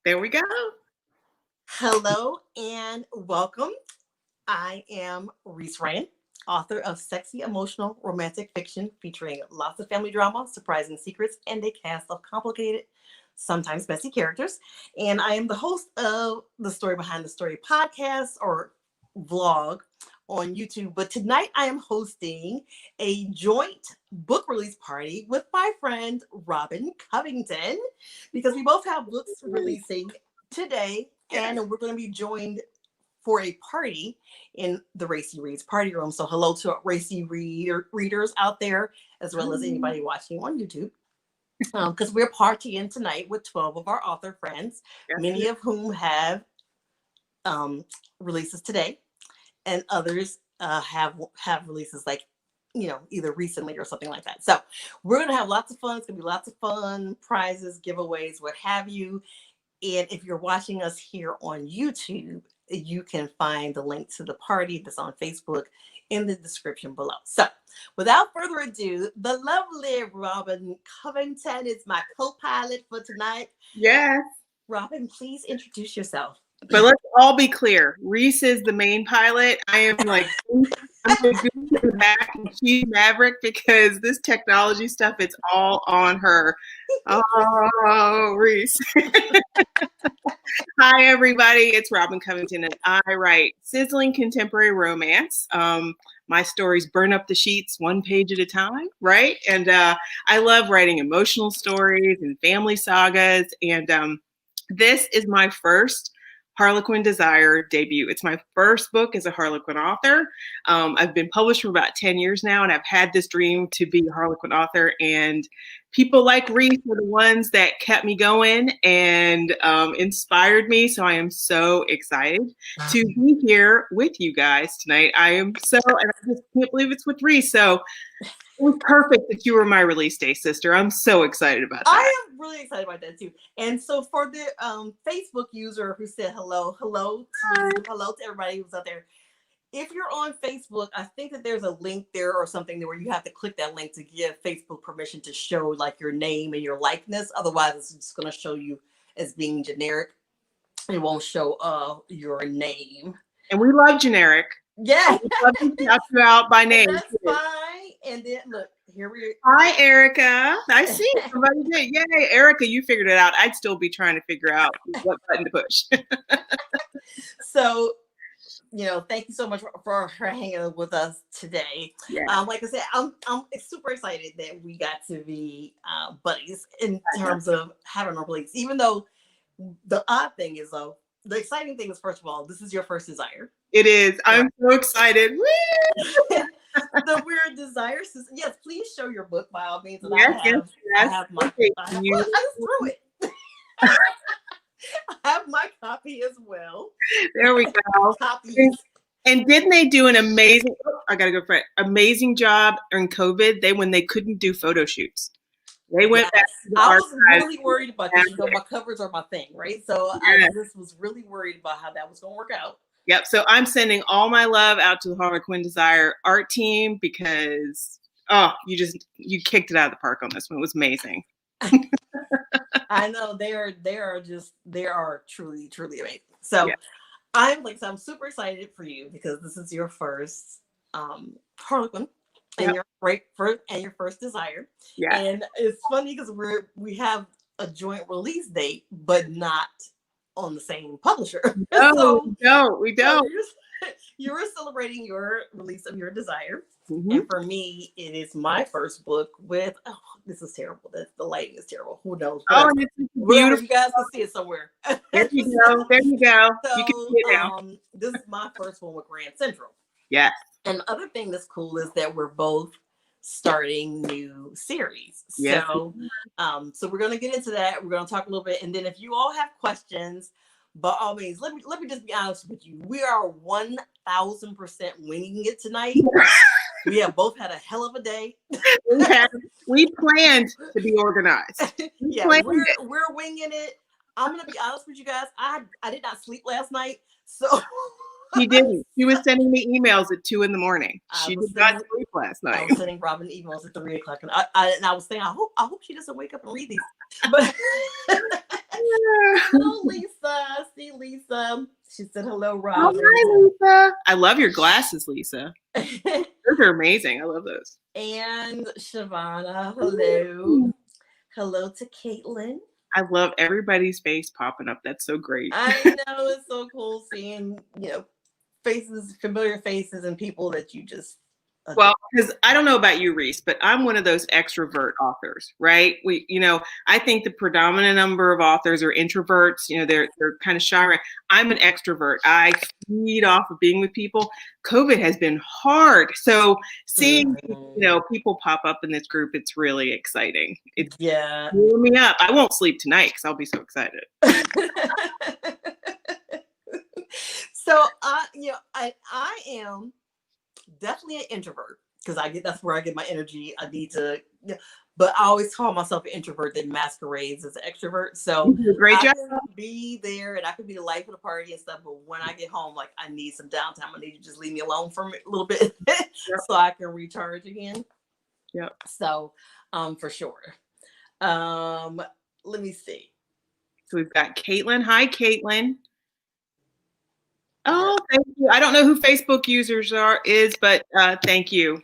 There we go. Hello and welcome. I am Reese Ryan, author of sexy, emotional, romantic fiction featuring lots of family drama, surprising secrets, and a cast of complicated, sometimes messy characters. And I am the host of the Story Behind the Story podcast or vlog on YouTube. But tonight I am hosting a joint book release party with my friend Robin Covington because we both have books releasing today, and we're going to be joined for a party in the Racy Reads Party Room. So hello to Racy readers out there, as well as anybody watching on YouTube. Because we're partying tonight with 12 of our author friends, many of whom have releases today, and others have releases like either recently or something like that. So we're gonna have lots of fun. It's gonna be lots of fun, prizes, giveaways, what have you. And if you're watching us here on YouTube, you can find the link to the party that's on Facebook in the description below. So without further ado, the lovely Robin Covington is my co-pilot for tonight. Yes. Robin, please introduce yourself. But let's all be clear. Reese is the main pilot. I am like, I'm going to go to the back and she's Maverick because this technology stuff, it's all on her. Oh, Reese. Hi, everybody. It's Robin Covington, and I write sizzling contemporary romance. My stories burn up the sheets one page at a time, right? And I love writing emotional stories and family sagas. And this is my first Harlequin Desire debut. It's my first book as a Harlequin author. I've been published for about 10 years now, and I've had this dream to be a Harlequin author. And people like Reese are the ones that kept me going and inspired me. So I am so excited to be here with you guys tonight. And I just can't believe it's with Reese. So it was perfect that you were my release day, sister. I'm so excited about that. I am really excited about that too. And so for the Facebook user who said hello to everybody who's out there. If you're on Facebook, I think that there's a link there or something where you have to click that link to give Facebook permission to show like your name and your likeness. Otherwise, it's just going to show you as being generic. It won't show your name. And we love generic. Yeah. We love to shout you out by name. And that's fine. And then look, here we are. Hi, Erica. I see somebody did. Yay, Erica, you figured it out. I'd still be trying to figure out what button to push. So, thank you so much for hanging with us today. Yeah. Like I said, I'm super excited that we got to be buddies in terms of having a release. Even though the odd thing is, though, the exciting thing is, first of all, this is your first Desire. It is. I'm so excited. The Weird Desire System. Yes, please show your book by all means. And yes. I have my. I just threw it. I have my copy as well. There we go. Copies. And didn't they do an amazing? I gotta go for it. Amazing job in COVID. When they couldn't do photo shoots, they went back to the I archives. was really worried about this. My covers are my thing, right? So I just was really worried about how that was going to work out. Yep. So I'm sending all my love out to the Harlequin Desire art team because you kicked it out of the park on this one. It was amazing. I know they are truly, truly amazing. So I'm super excited for you because this is your first Harlequin and your first Desire. Yeah. And it's funny because we have a joint release date, but not on the same publisher. No, we don't. So you're celebrating your release of your Desire. Mm-hmm. And for me, it is my first book with, this is terrible. The lighting is terrible. Who knows? It's beautiful. You guys can see it somewhere. There you go. There you go. So, you can see it now. This is my first one with Grand Central. Yeah. And the other thing that's cool is that we're both starting new series. Yes. So we're going to get into that. We're going to talk a little bit. And then if you all have questions, by all means, let me just be honest with you. We are 1,000% winging it tonight. We have both had a hell of a day. We planned to be organized. We're winging it. I'm going to be honest with you guys. I did not sleep last night. So She didn't. She was sending me emails at 2 a.m. She did not sleep last I night. was sending Robin emails at 3 o'clock, and I was saying, I hope she doesn't wake up and read these. But hello, Lisa. See Lisa. She said hello, Robin. Oh, hi, Lisa. I love your glasses, Lisa. Those are amazing. I love those. And Shavana, hello. Hello to Caitlin. I love everybody's face popping up. That's so great. I know, it's so cool seeing, faces, familiar faces, and people that you just well, because I don't know about you, Reese, but I'm one of those extrovert authors, right? I think the predominant number of authors are introverts. They're kind of shy. I'm an extrovert. I feed off of being with people. COVID has been hard, so seeing people pop up in this group, it's really exciting. It's warming me up. I won't sleep tonight because I'll be so excited. So I am definitely an introvert because that's where I get my energy. I need to, but I always call myself an introvert that masquerades as an extrovert. So great job. I can be there and I can be the life of the party and stuff. But when I get home, like I need some downtime. I need you to just leave me alone for a little bit so I can recharge again. Yeah. So, for sure. Let me see. So we've got Caitlin. Hi, Caitlin. Oh, thank you. I don't know who Facebook users is, but thank you,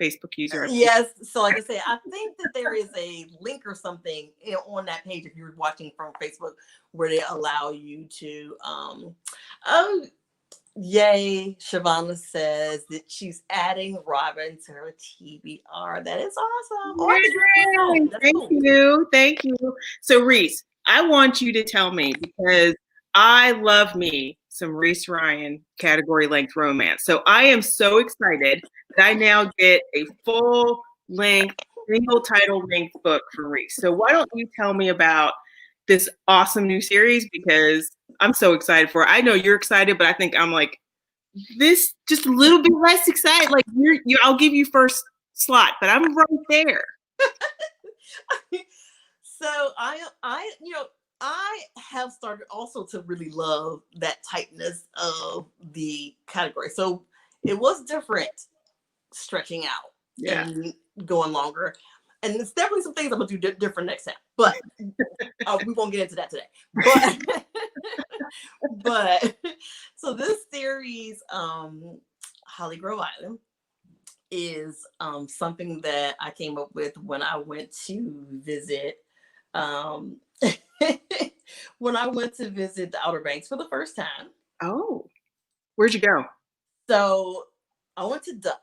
Facebook user. Yes. So like I said, I think that there is a link or something on that page if you're watching from Facebook where they allow you to oh yay, Shavana says that she's adding Robin to her TBR. That is awesome. Thank you. So Reese, I want you to tell me because I love me some Reese Ryan category length romance. So I am so excited that I now get a full length, single title length book for Reese. So why don't you tell me about this awesome new series, because I'm so excited for it. I know you're excited, but I think I'm like this just a little bit less excited. Like I'll give you first slot, but I'm right there. So I have started also to really love that tightness of the category. So it was different stretching out and going longer. And it's definitely some things I'm going to do different next time. But we won't get into that today. But so this series, Holly Grove Island, is something that I came up with when I went to visit when I went to visit the Outer Banks for the first time. Oh, where'd you go? So I went to Duck.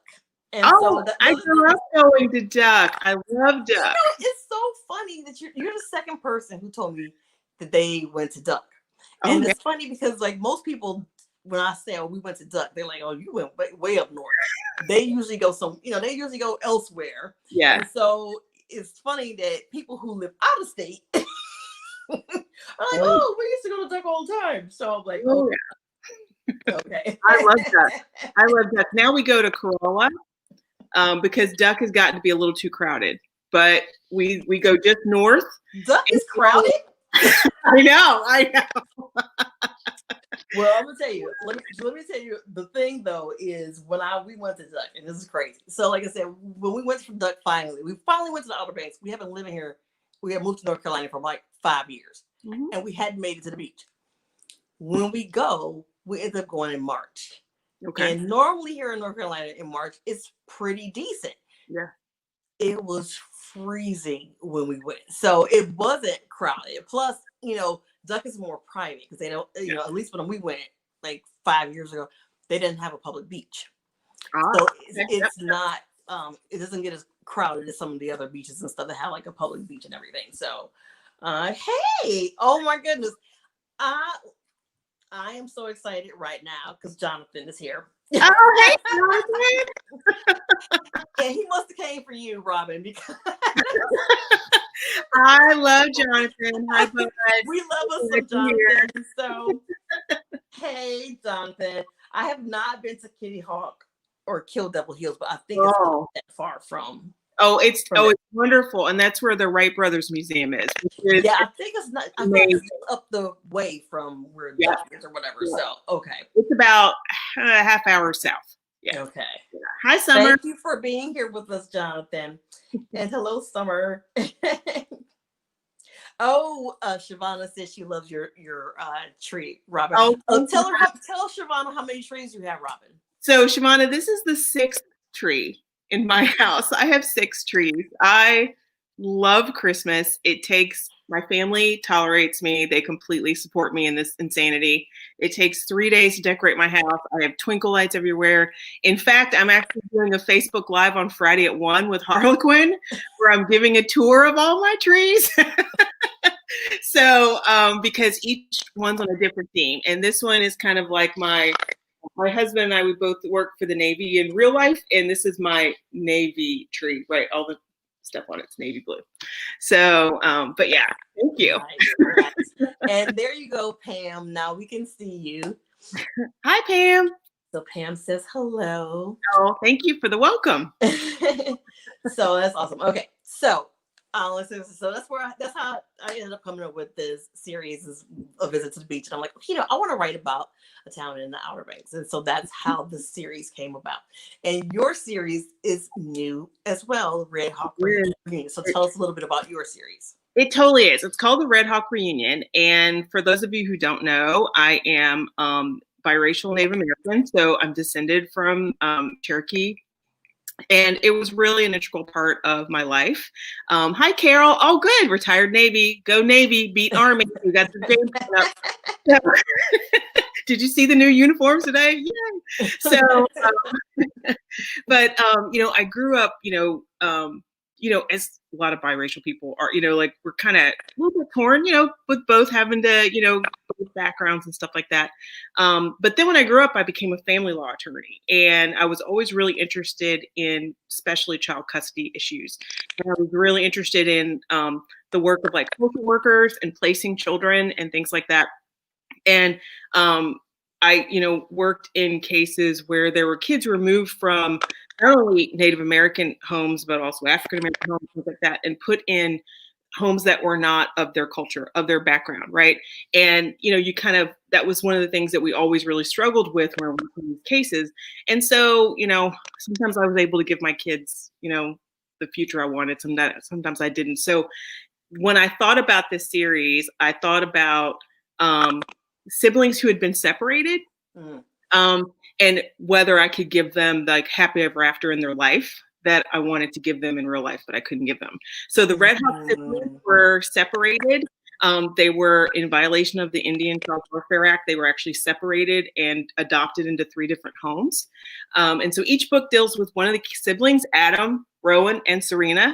And I grew up going to Duck. I love Duck. It's so funny that you're the second person who told me that they went to Duck. And it's funny because like most people, when I say, we went to Duck, they're like, oh, you went way up north. They usually go they usually go elsewhere. Yeah. And so it's funny that people who live out of state are like, oh, we used to go to Duck all the time. So I'm like, oh, okay. I love Duck. Now we go to Corolla because Duck has gotten to be a little too crowded. But we go just north. Duck is crowded? I know. Well, I'm gonna tell you. Let me tell you. The thing though is when we went to Duck, and this is crazy. So, like I said, when we went from Duck, we finally went to the Outer Banks. We have been living here. We had moved to North Carolina for like 5 years, and we hadn't made it to the beach. When we go, we end up going in March. Okay. And normally here in North Carolina in March, it's pretty decent. Yeah. It was freezing when we went, so it wasn't crowded. Plus, Duck is more private because they don't, at least when we went like 5 years ago, they didn't have a public beach. So it's not, it doesn't get as crowded as some of the other beaches and stuff that have like a public beach and everything. So, hey, oh my goodness. I am so excited right now because Jonathan is here. Oh, hey, Jonathan. And he must have came for you, Robin, because I love Jonathan. Hi, bud. We love us some Jonathan. So, hey, Jonathan. I have not been to Kitty Hawk or Kill Devil Hills, but I think it's not that far from. it's wonderful, and that's where the Wright Brothers Museum is. Yeah, I think it's not. I think it's up the way from where Dutch is or whatever. Yeah. So okay, it's about a half hour south. Yeah. Okay. Yeah. Hi, Summer. Thank you for being here with us, Jonathan, and hello, Summer. Shavana says she loves your tree, Robin. Tell Shavana how many trees you have, Robin. So Shavana, this is the 6th tree in my house. I have 6 trees. I love Christmas. My family tolerates me. They completely support me in this insanity. It takes 3 days to decorate my house. I have twinkle lights everywhere. In fact, I'm actually doing a Facebook Live on Friday at 1 with Harlequin, where I'm giving a tour of all my trees. So, because each one's on a different theme. And this one is kind of like my husband and I, we both work for the Navy in real life. And this is my Navy tree, right? All the stuff on it's navy blue. So, but yeah, thank you. Nice. And there you go, Pam. Now we can see you. Hi, Pam. So Pam says hello. Oh, thank you for the welcome. So that's awesome. Okay, so that's how I ended up coming up with this series, is A Visit to the Beach. And I'm like, I want to write about a town in the Outer Banks. And so that's how the series came about. And your series is new as well, Red Hawk Reunion. So tell us a little bit about your series. It totally is. It's called the Red Hawk Reunion. And for those of you who don't know, I am biracial Native American. So I'm descended from Cherokee. And it was really an integral part of my life. Hi, Carol. Oh, good. Retired Navy. Go Navy. Beat Army. We got the game up. Did you see the new uniforms today? Yay. So, but I grew up, as a lot of biracial people are, like we're kind of a little bit torn, with both having to, both backgrounds and stuff like that. But then when I grew up, I became a family law attorney, and I was always really interested in especially child custody issues. And I was really interested in the work of like social workers and placing children and things like that. And I, worked in cases where there were kids removed from not only Native American homes, but also African American homes, things like that, and put in homes that were not of their culture, of their background, right? And, that was one of the things that we always really struggled with when we were working these cases. And so, sometimes I was able to give my kids, the future I wanted, sometimes I didn't. So when I thought about this series, I thought about siblings who had been separated, and whether I could give them like happy ever after in their life that I wanted to give them in real life, but I couldn't give them. So the Red Hawk siblings were separated. They were in violation of the Indian Child Welfare Act. They were actually separated and adopted into 3 different homes. And so each book deals with one of the siblings, Adam, Rowan, and Serena.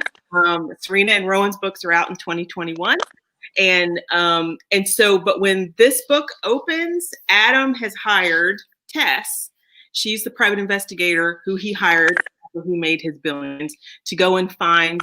Serena and Rowan's books are out in 2021. And so, but when this book opens, Adam has hired Tess. She's the private investigator who he hired, who made his billions, to go and find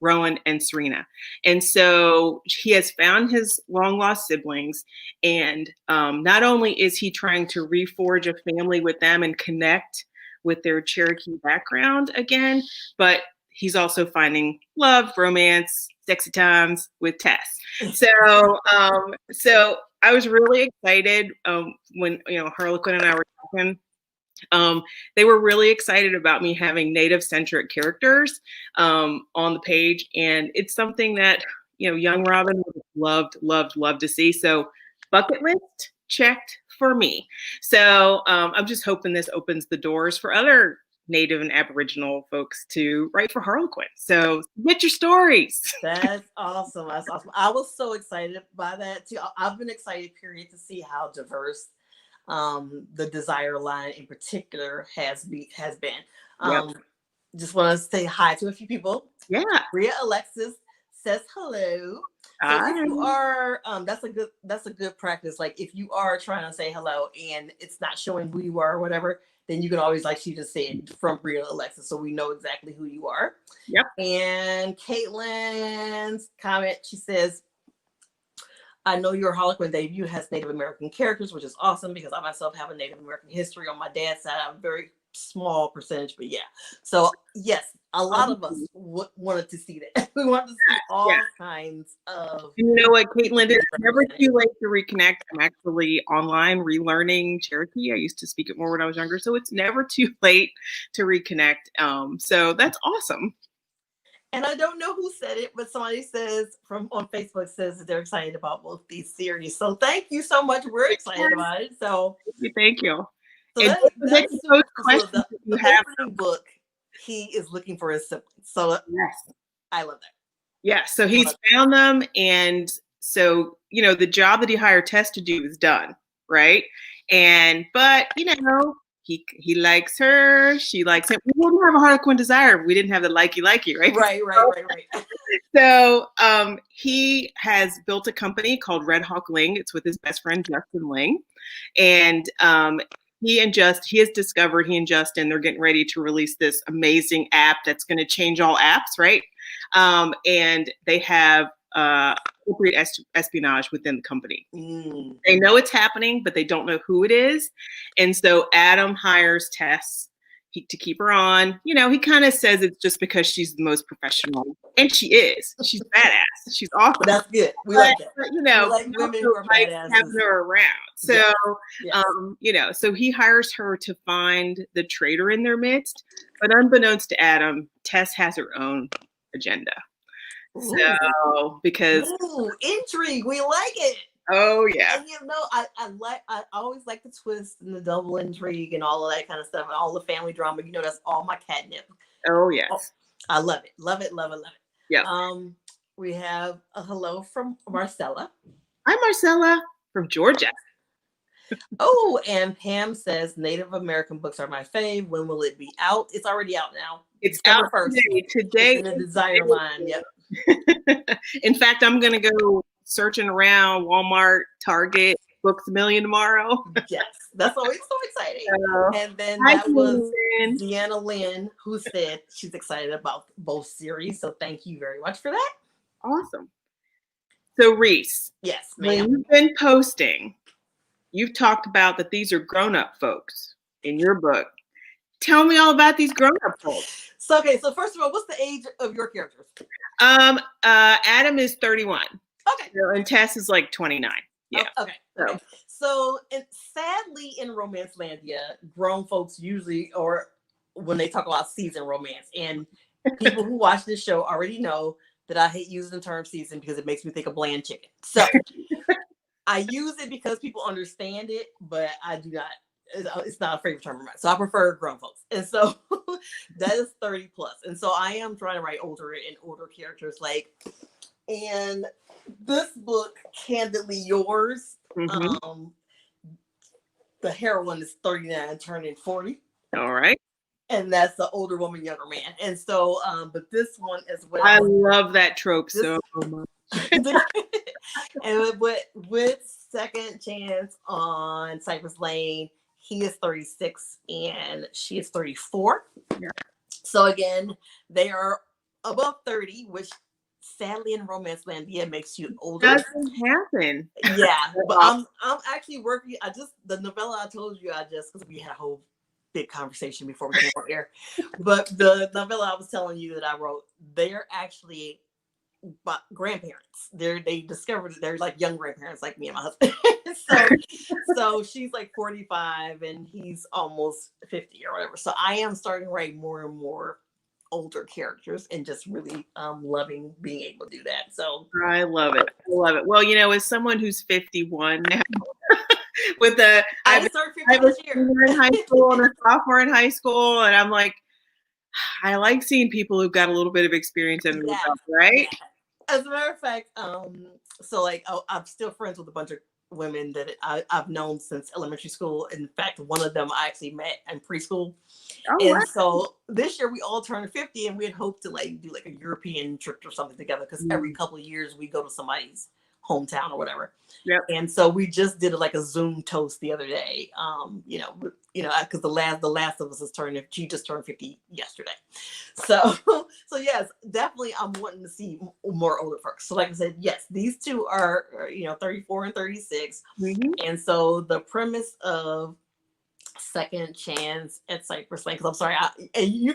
Rowan and Serena. And so he has found his long lost siblings. And not only is he trying to reforge a family with them and connect with their Cherokee background again, but he's also finding love, romance, sexy times with Tess. So, so I was really excited when Harlequin and I were talking. They were really excited about me having Native-centric characters on the page, and it's something that young Robin would love to see. So, bucket list checked for me. So I'm just hoping this opens the doors for other Native and Aboriginal folks to write for Harlequin. So get your stories. That's awesome. That's awesome. I was so excited by that too. I've been excited, period, to see how diverse the Desire line in particular has been. Yep. Just want to say hi to a few people. Yeah. Rhea Alexis says hello. So if you are, that's a good practice. Like if you are trying to say hello and it's not showing who you are or whatever, then you can always, like she just said, from Rhea Alexis, so we know exactly who you are. Yep. And Caitlin's comment, she says, I know your Harlequin debut has Native American characters, which is awesome because I myself have a Native American history on my dad's side. I'm a very small percentage, but yeah. So yes, a lot of us wanted to see that. We wanted to see all kinds of. You know what, Caitlin? It's never too late to reconnect. I'm actually online relearning Cherokee. I used to speak it more when I was younger, so it's never too late to reconnect. So that's awesome. And I don't know who said it, but somebody says on Facebook says that they're excited about both these series. So thank you so much. We're excited about it. So thank you. So and that's those questions so the opening book. He is looking for his siblings. So yes, I love that. Yeah, so he's found them, and so the job that he hired Tess to do is done, right? But he likes her, she likes him. We wouldn't have a Harlequin desire if we didn't have the likey, right? Right. So he has built a company called Red Hawk Ling. It's with his best friend Justin Ling, and he and Justin, they're getting ready to release this amazing app that's going to change all apps, right? And they have appropriate espionage within the company. They know it's happening, but they don't know who it is. And so Adam hires Tess to keep her on. He kind of says it's just because she's the most professional, and she is. She's badass. She's awesome. That's good. We like that. We like women who are badasses. Having her around. So, so he hires her to find the traitor in their midst. But unbeknownst to Adam, Tess has her own agenda. Ooh. So, because intrigue, we like it. Oh yeah. And I always like the twist and the double intrigue and all of that kind of stuff and all the family drama. That's all my catnip. Oh yes. I love it. Yeah. We have a hello from Marcella. Hi Marcella from Georgia. Oh, and Pam says Native American books are my fave. When will it be out? It's already out now. It's out first. Today it's in the desire line. Yep. In fact, I'm gonna go searching around Walmart, Target, Books A Million tomorrow. Yes, that's always so exciting. And then that was Deanna Lynn who said she's excited about both series. So thank you very much for that. Awesome. So Reese, yes, ma'am. When you've been posting, you've talked about that these are grown-up folks in your book. Tell me all about these grown-up folks. So first of all, what's the age of your characters? Adam is 31. Okay. And Tess is like 29. Yeah. Okay. So sadly in Romancelandia, grown folks usually, or when they talk about season romance, and people who watch this show already know that I hate using the term season because it makes me think of bland chicken. So I use it because people understand it, but I do not. It's not a favorite term of mine. So I prefer grown folks. And so that is 30 plus. And so I am trying to write older characters. And this book, Candidly Yours, the heroine is 39 turning 40. All right. And that's the older woman, younger man. And so, but this one as well. I love that trope so much. And with Second Chance on Cypress Lane, he is 36 and she is 34. Yeah. So again, they are above 30, which sadly in Romancelandia makes you older. Doesn't happen. Yeah, but I'm actually working. The novella I told you, because we had a whole big conversation before we came on air. But the novella I was telling you that I wrote, they're actually grandparents. They discovered they're like young grandparents, like me and my husband. so she's like 45 and he's almost 50 or whatever. So I am starting to write more and more older characters and just really loving being able to do that. So I love it. Well, as someone who's 51 now, I was in high school and a sophomore in high school, and I'm like, I like seeing people who've got a little bit of experience in the job, right? Yeah. As a matter of fact, I'm still friends with a bunch of women that I've known since elementary school. In fact, one of them I actually met in preschool. So this year we all turned 50 and we had hoped to do a European trip or something together because every couple of years we go to somebody's hometown or whatever. Yep. And so we just did a Zoom toast the other day. Because the last of us she just turned 50 yesterday. So yes, definitely I'm wanting to see more older folks. So like I said, yes, these two are 34 and 36. And so the premise of Second Chance at Cypress Lane. Because I'm sorry, you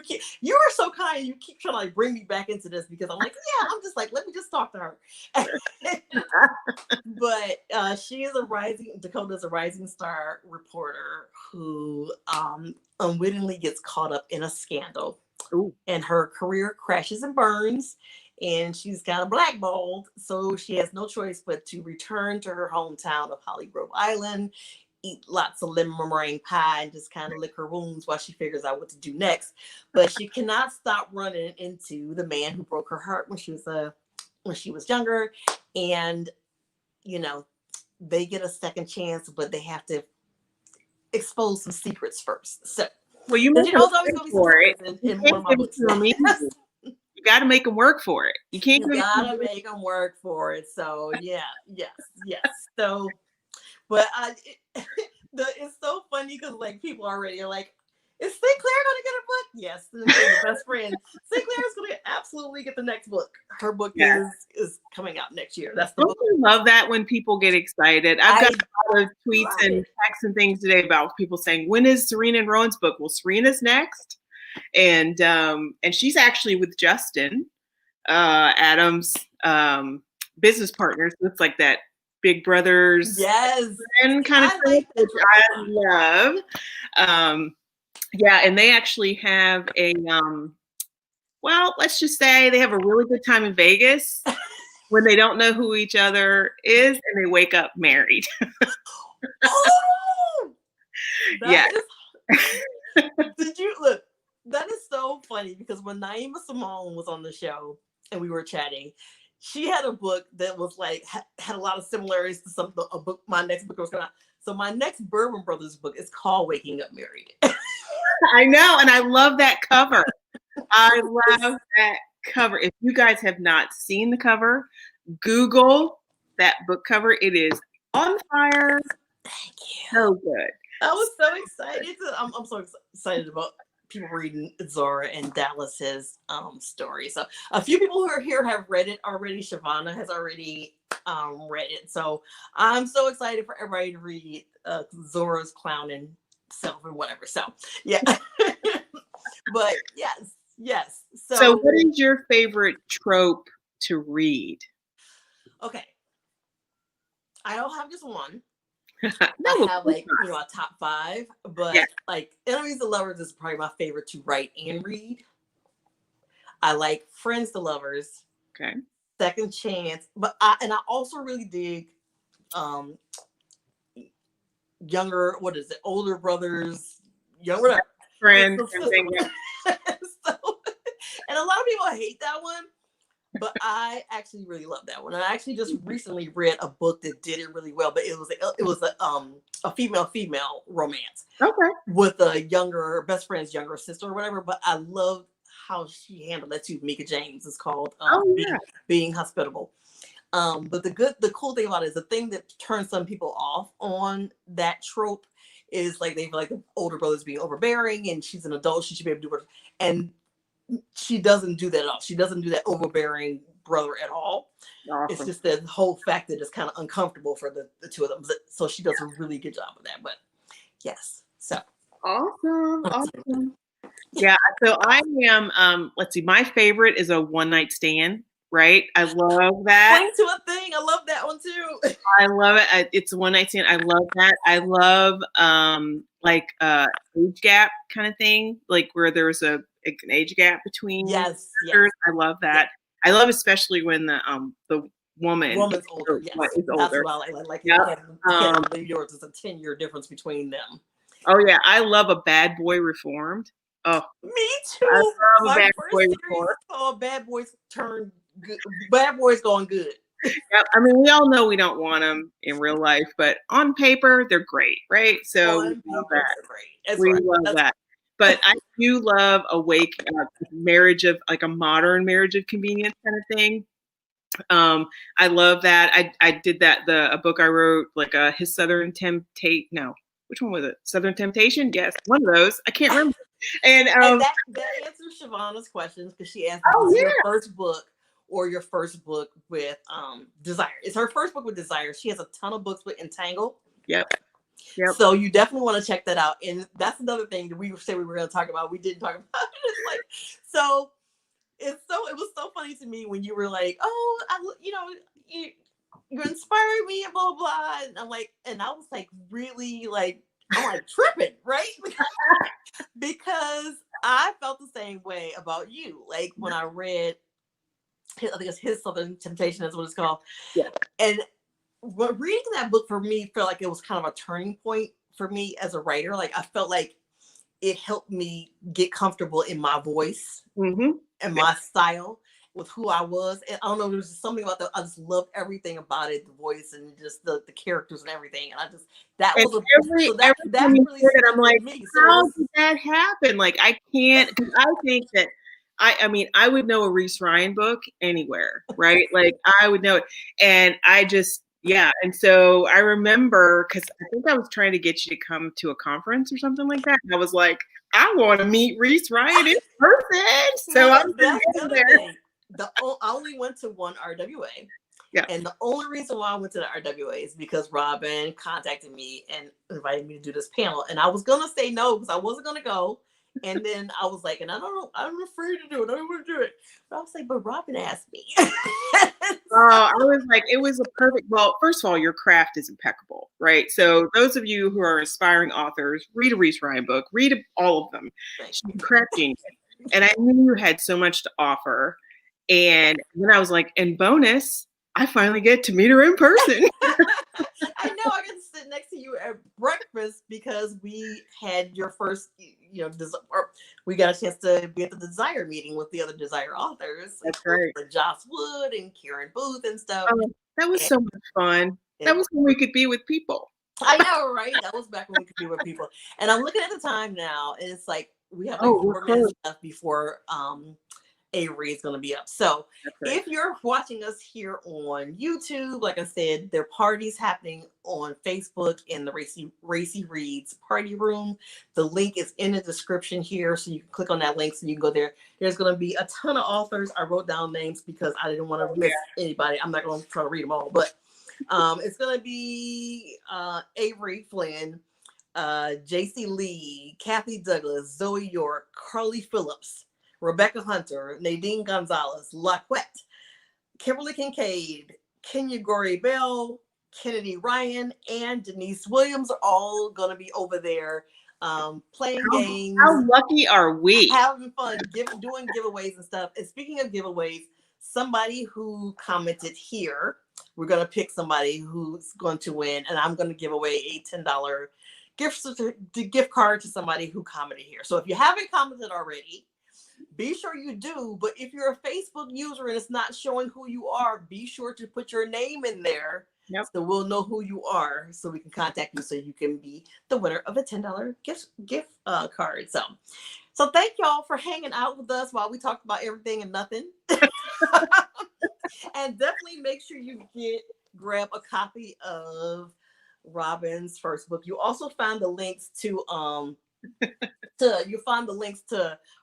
are so kind. You keep trying to like bring me back into this because I'm like, yeah, I'm just like, let me just talk to her. But she is Dakota's a rising star reporter who unwittingly gets caught up in a scandal. Ooh. And her career crashes and burns, and she's kind of blackballed. So she has no choice but to return to her hometown of Holly Grove Island, eat lots of lemon meringue pie, and just kind of lick her wounds while she figures out what to do next. But she cannot stop running into the man who broke her heart when she was younger. And, you know, they get a second chance, but they have to expose some secrets first. So, well, you know, always going to be for it. In one of my books. You got to make them work for it. You can't. You got to make them work for it. So yes. So, but it's so funny because like people already are like, is Sinclair going to get a book? Yes, the best friend. Sinclair is going to absolutely get the next book. Her book is coming out next year. That's the book. I love that when people get excited. I've got a lot of tweets and texts and things today about people saying, when is Serena and Rowan's book? Well, Serena's next. And she's actually with Justin Adams, business partners. It's like that Big Brothers kind of thing, which I love. Yeah, and they actually have a well, let's just say they have a really good time in Vegas when they don't know who each other is and they wake up married. Oh, yeah. Did you look? That is so funny because when Naima Simone was on the show and we were chatting, she had a book that was like had a lot of similarities to a book. My next book was coming out. So my next Bourbon Brothers book is called Waking Up Married. I know, and I love that cover. I love that cover. If you guys have not seen the cover, Google that book cover. It is on fire. Thank you. So good. I was so excited. I'm so excited about people reading Zora and Dallas's story. So a few people who are here have read it already. Shavana has already read it. So I'm so excited for everybody to read Zora's clowning self and whatever. So yeah. But yes. So what is your favorite trope to read? Okay. I don't have just one. No, I have like a top 5, but like Enemies to Lovers is probably my favorite to write and read. I like Friends to Lovers. Okay. Second Chance, but I also really dig older brothers, younger Friends. And a lot of people hate that one. But I actually really love that one. I actually just recently read a book that did it really well, but it was a female romance. Okay. With a younger best friend's younger sister or whatever. But I love how she handled that too. Mika James is called Being Hospitable. But the cool thing about it is the thing that turns some people off on that trope is like they feel like the older brother's being overbearing and she's an adult, she should be able to do it. And she doesn't do that at all. She doesn't do that overbearing brother at all. Awesome. It's just the whole fact that it's kind of uncomfortable for the two of them. So she does a really good job of that. But yes, so awesome. Yeah. So I am. Let's see. My favorite is a one night stand. Right. I love that. Point to a thing. I love that one too. I love it. It's a one night stand. I love that. I love like age gap kind of thing, like where there's an age gap between characters. I love that. I love especially when the woman's older. Yes. Is older. That's what I like. Yours is a 10-year difference between them. Oh yeah, I love a Bad Boy Reformed. Oh, me too. I love a Bad Boy Reformed. Oh, Bad Boys turn good. Bad Boys going good. Yeah, I mean, we all know we don't want them in real life, but on paper, they're great, right? So we love that. We love that. But I do love a marriage of like a modern marriage of convenience kind of thing. I love that. I did that. A book I wrote, like His Southern Temptation. No, which one was it? Southern Temptation? Yes, one of those. I can't remember. And that answers Shavana's questions because she asked, your first book or your first book with Desire? It's her first book with Desire. She has a ton of books with Entangle. Yep. Yep. So you definitely want to check that out. And that's another thing that we said we were going to talk about. We didn't talk about it. It's like, so it was so funny to me when you were like, oh, you inspired me and blah, blah, blah. And I'm like, and I was like, really like, I'm like tripping, right? Because I felt the same way about you. Like when I read, I think it's His Southern Temptation is what it's called. Yeah. And reading that book for me felt like it was kind of a turning point for me as a writer. Like I felt like it helped me get comfortable in my voice and my style with who I was. And I don't know, there was just something about I just loved everything about it, the voice and just the characters and everything. And I just, that and was every that time you really said it, I'm stuck like, with me. how did that happen? Like, I can't, because I think that I mean, I would know a Reese Ryan book anywhere, right? Like, I would know it. And I just, yeah. And so I remember, because I think I was trying to get you to come to a conference or something like that. And I was like, I want to meet Reese Ryan in person. So I'm that's the other there. thing. I only went to one RWA. Yeah. And the only reason why I went to the RWA is because Robin contacted me and invited me to do this panel. And I was going to say no because I wasn't going to go. And then I was like, and I don't know, I'm afraid to do it. I don't want to do it. But I was like, but Robin asked me. I was like, it was a perfect, well, first of all, your craft is impeccable, right? So those of you who are aspiring authors, read a Reese Ryan book, read all of them. She's a craft genius. And I knew you had so much to offer. And then I was like, and bonus, I finally get to meet her in person. I know I get to sit next to you at breakfast because we had your first, we got a chance to be at the Desire meeting with the other Desire authors. That's right. Joss Wood and Karen Booth and stuff. That was so much fun. That was when we could be with people. I know, right? That was back when we could be with people. And I'm looking at the time now, and it's like we have like 4 minutes left before Avery is going to be up. So if you're watching us here on YouTube, like I said, there are parties happening on Facebook in the Racy Reads Party Room. The link is in the description here, so you can click on that link so you can go there. There's going to be a ton of authors. I wrote down names because I didn't want to miss anybody. I'm not going to try to read them all, but it's going to be Avery Flynn, JC Lee, Kathy Douglas, Zoe York, Carly Phillips, Rebecca Hunter, Nadine Gonzalez, Laquette, Kimberly Kincaid, Kenya Gory Bell, Kennedy Ryan, and Denise Williams are all going to be over there playing games. How lucky are we? Having fun, doing giveaways and stuff. And speaking of giveaways, somebody who commented here, we're going to pick somebody who's going to win, and I'm going to give away a $10 gift card to somebody who commented here. So if you haven't commented already, be sure you do. But if you're a Facebook user and it's not showing who you are, be sure to put your name in there. Yep. So we'll know who you are, so we can contact you so you can be the winner of a $10 gift card. So thank y'all for hanging out with us while we talked about everything and nothing. And definitely make sure you grab a copy of Robin's first book. You also find the links to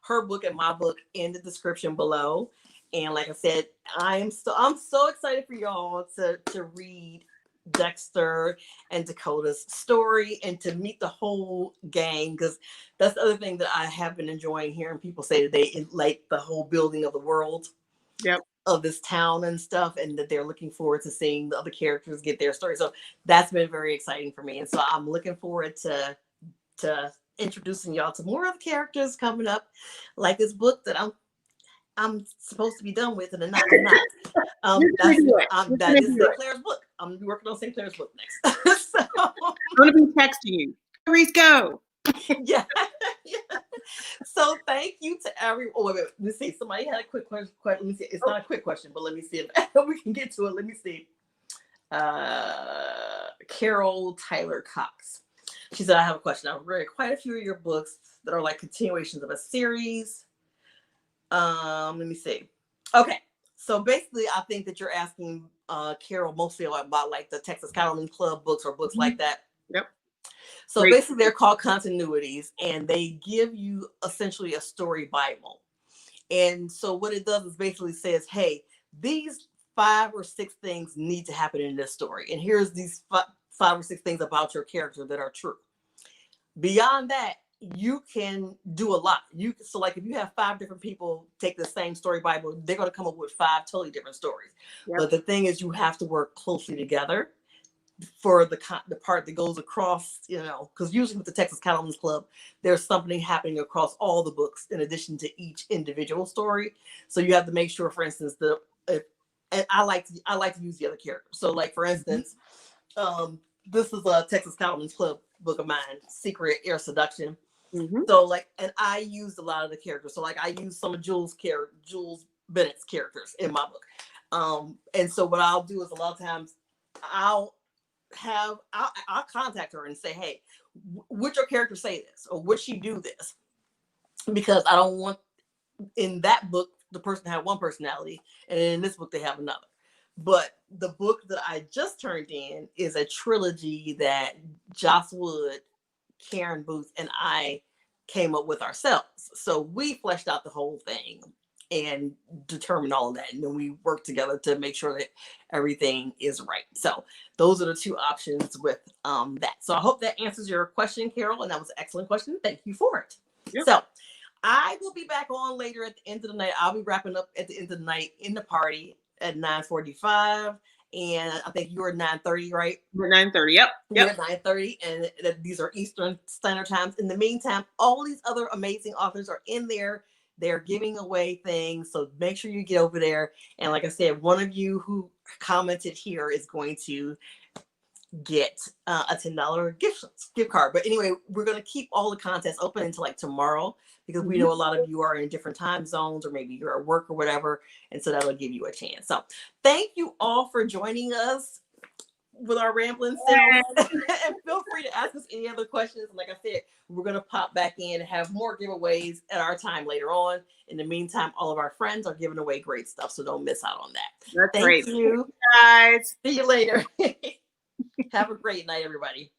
her book and my book in the description below. And like I said, I'm so excited for y'all to read Dexter and Dakota's story and to meet the whole gang, because that's the other thing that I have been enjoying hearing people say that they like the whole building of the world of this town and stuff, and that they're looking forward to seeing the other characters get their story. So that's been very exciting for me. And so I'm looking forward to introducing y'all to more of the characters coming up, like this book that I'm supposed to be done with, and I'm not. That is St. Clair's book. I'm gonna be working on St. Clair's book next. So I'm gonna be texting you. Reese, go. Yeah. So thank you to everyone. Oh, wait. Let me see. Somebody had a quick question. Let me see. It's not a quick question, but let me see if we can get to it. Let me see. Carol Tyler Cox. She said, I have a question. I've read quite a few of your books that are like continuations of a series. Let me see. Okay. So basically, I think that you're asking Carol mostly about like the Texas Cattleman Club books or books like that. Yep. So basically, they're called continuities, and they give you essentially a story Bible. And so what it does is basically says, hey, these 5 or 6 things need to happen in this story. And here's these 5 or 6 things about your character that are true. Beyond that, you can do a lot. So like if you have 5 different people take the same story Bible, they're going to come up with 5 totally different stories. Yep. But the thing is, you have to work closely together for the part that goes across, because usually with the Texas Cattlemen's Club, there's something happening across all the books in addition to each individual story. So you have to make sure, for instance, and I like to use the other characters. So like, for instance, this is a Texas Cattlemen's Club book of mine, Secret Air Seduction. Mm-hmm. So like, and I used a lot of the characters. So like I used some of Jules Bennett's characters in my book. And so what I'll do is a lot of times I'll contact her and say, hey, would your character say this? Or would she do this? Because I don't want in that book, the person had one personality, and in this book, they have another. But the book that I just turned in is a trilogy that Joss Wood, Karen Booth, and I came up with ourselves. So we fleshed out the whole thing and determined all of that. And then we worked together to make sure that everything is right. So those are the 2 options with that. So I hope that answers your question, Carol. And that was an excellent question. Thank you for it. Yep. So I will be back on later at the end of the night. I'll be wrapping up at the end of the night in the party at 9:45. And I think you were 9:30, right? We're 9:30. Yep. You're at 9:30, and these are Eastern Standard Times. In the meantime, all these other amazing authors are in there. They're giving away things, so make sure you get over there. And like I said, one of you who commented here is going to get a $10 gift card. But anyway, we're going to keep all the contests open until like tomorrow, because we know a lot of you are in different time zones, or maybe you're at work or whatever. And so that'll give you a chance. So thank you all for joining us with our rambling selves. And feel free to ask us any other questions. And like I said, we're going to pop back in and have more giveaways at our time later on. In the meantime, all of our friends are giving away great stuff, so don't miss out on that. That's great. Thank you, guys. See you later. Have a great night, everybody.